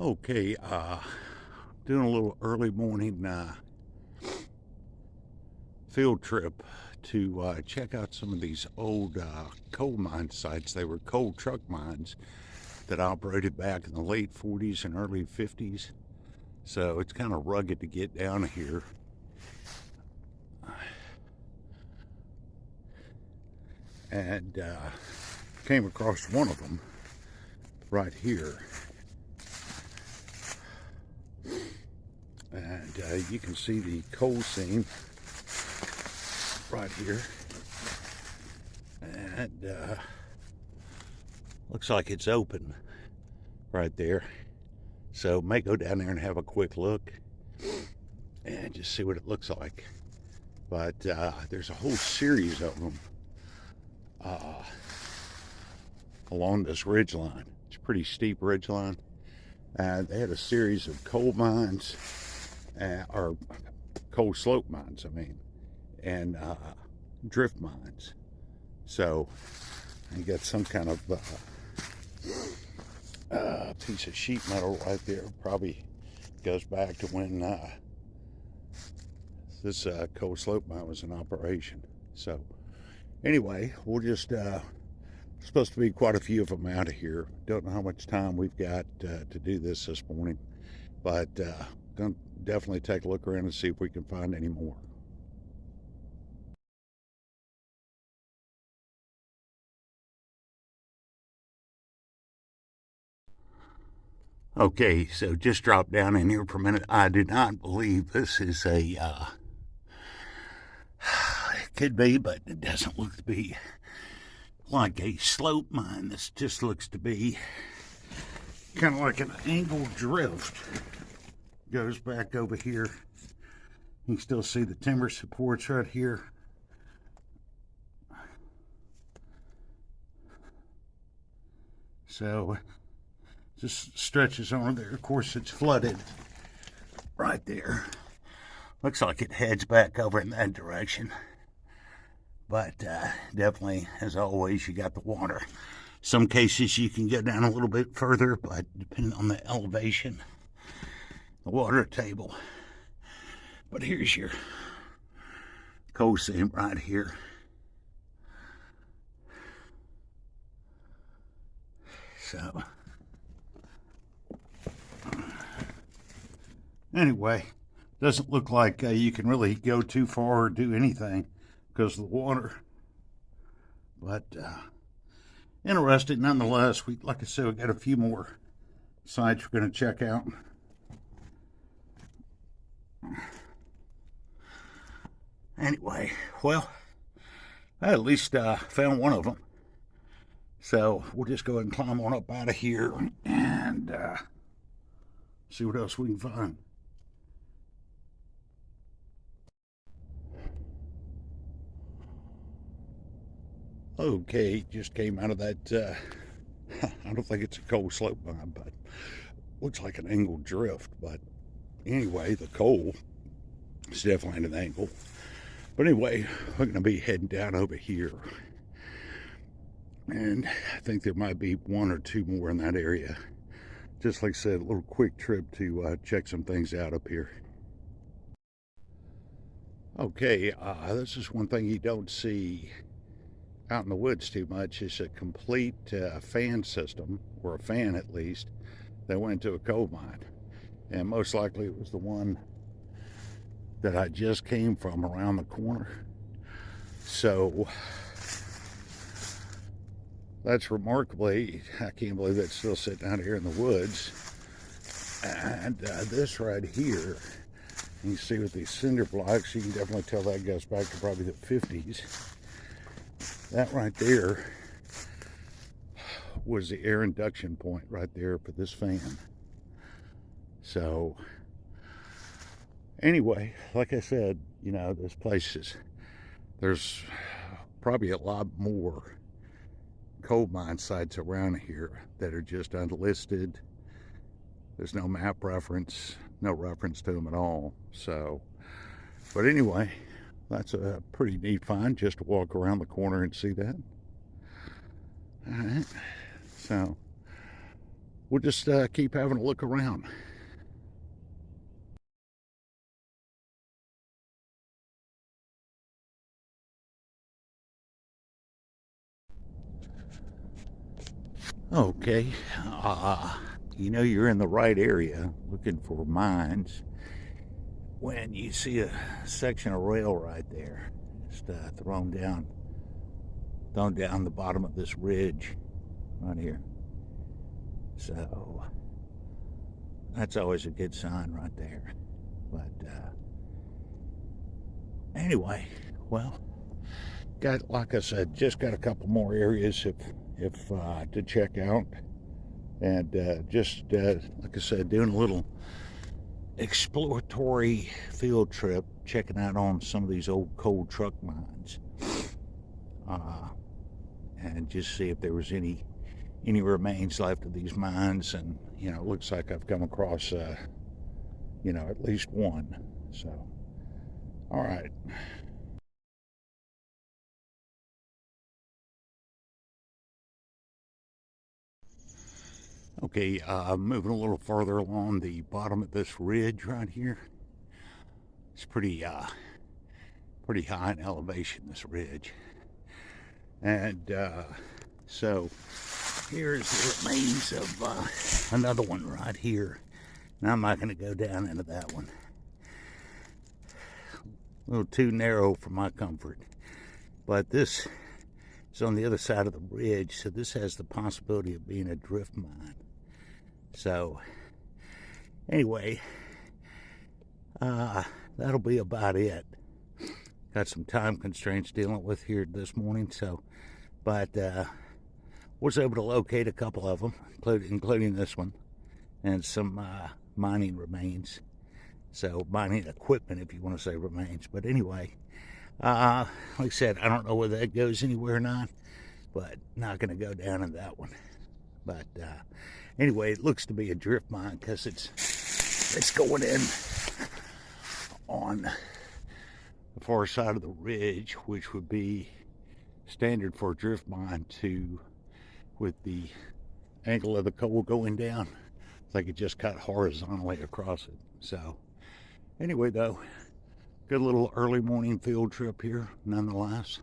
Okay, doing a little early morning field trip to check out some of these old coal mine sites. They were coal truck mines that operated back in the late 40s and early 50s. So it's kind of rugged to get down here. And came across one of them right here. And you can see the coal seam right here. And looks like it's open right there. So may go down there and have a quick look and just see what it looks like. But there's a whole series of them along this ridge line. It's a pretty steep ridge line. They had a series of coal mines, or coal slope mines, I mean, and drift mines. So you got some kind of piece of sheet metal right there. Probably goes back to when this coal slope mine was in operation. So anyway, we'll just supposed to be quite a few of them out of here. Don't know how much time we've got to do this morning, but gonna definitely take a look around and see if we can find any more. Okay, so just drop down in here for a minute. I do not believe this is a it could be, but it doesn't look to be like a slope mine. This just looks to be kind of like an angled drift. Goes back over here. You can still see the timber supports right here. So just stretches on there. Of course, it's flooded right there. Looks like it heads back over in that direction. But definitely, as always, you got the water. Some cases you can go down a little bit further, but depending on the elevation, the water table. But here's your coal seam right here. So anyway, doesn't look like you can really go too far or do anything because of the water. But interesting nonetheless. Like I said, we got a few more sites we're going to check out. Anyway, well, I at least found one of them. So we'll just go ahead and climb on up out of here and see what else we can find. Okay, just came out of that, I don't think it's a coal slope mine, but looks like an angled drift. But anyway, the coal is definitely at an angle. But anyway, we're going to be heading down over here. And I think there might be one or two more in that area. Just like I said, a little quick trip to check some things out up here. Okay, this is one thing you don't see out in the woods too much. Is a complete fan system, or a fan at least, that went to a coal mine. And most likely it was the one that I just came from around the corner. So that's remarkably, I can't believe it's still sitting out here in the woods. And this right here, you see with these cinder blocks, you can definitely tell that goes back to probably the 50s. That right there was the air induction point right there for this fan. So anyway, like I said, you know, this place is, there's probably a lot more coal mine sites around here that are just unlisted. There's no map reference, no reference to them at all. So, but anyway, that's a pretty neat find, just to walk around the corner and see that. All right, so we'll just keep having a look around. Okay, you know you're in the right area looking for mines when you see a section of rail right there, just thrown down the bottom of this ridge right here. So that's always a good sign right there. But anyway, well, got, like I said, just got a couple more areas if to check out, and just like I said, doing a little exploratory field trip, checking out on some of these old coal truck mines, and just see if there was any remains left of these mines. And you know, it looks like I've come across you know, at least one. So all right. Okay, moving a little further along the bottom of this ridge right here. It's pretty high in elevation, this ridge. And so here's the remains of another one right here. Now I'm not going to go down into that one. A little too narrow for my comfort. But this is on the other side of the ridge, so this has the possibility of being a drift mine. So anyway, that'll be about it. Got some time constraints dealing with here this morning, so, but was able to locate a couple of them, including this one, and some mining remains. So mining equipment, if you want to say remains. But anyway, like I said, I don't know whether that goes anywhere or not, but not going to go down in that one. But anyway, it looks to be a drift mine because it's going in on the far side of the ridge, which would be standard for a drift mine, with the angle of the coal going down. It's like it just cut horizontally across it. So anyway, though, good little early morning field trip here nonetheless.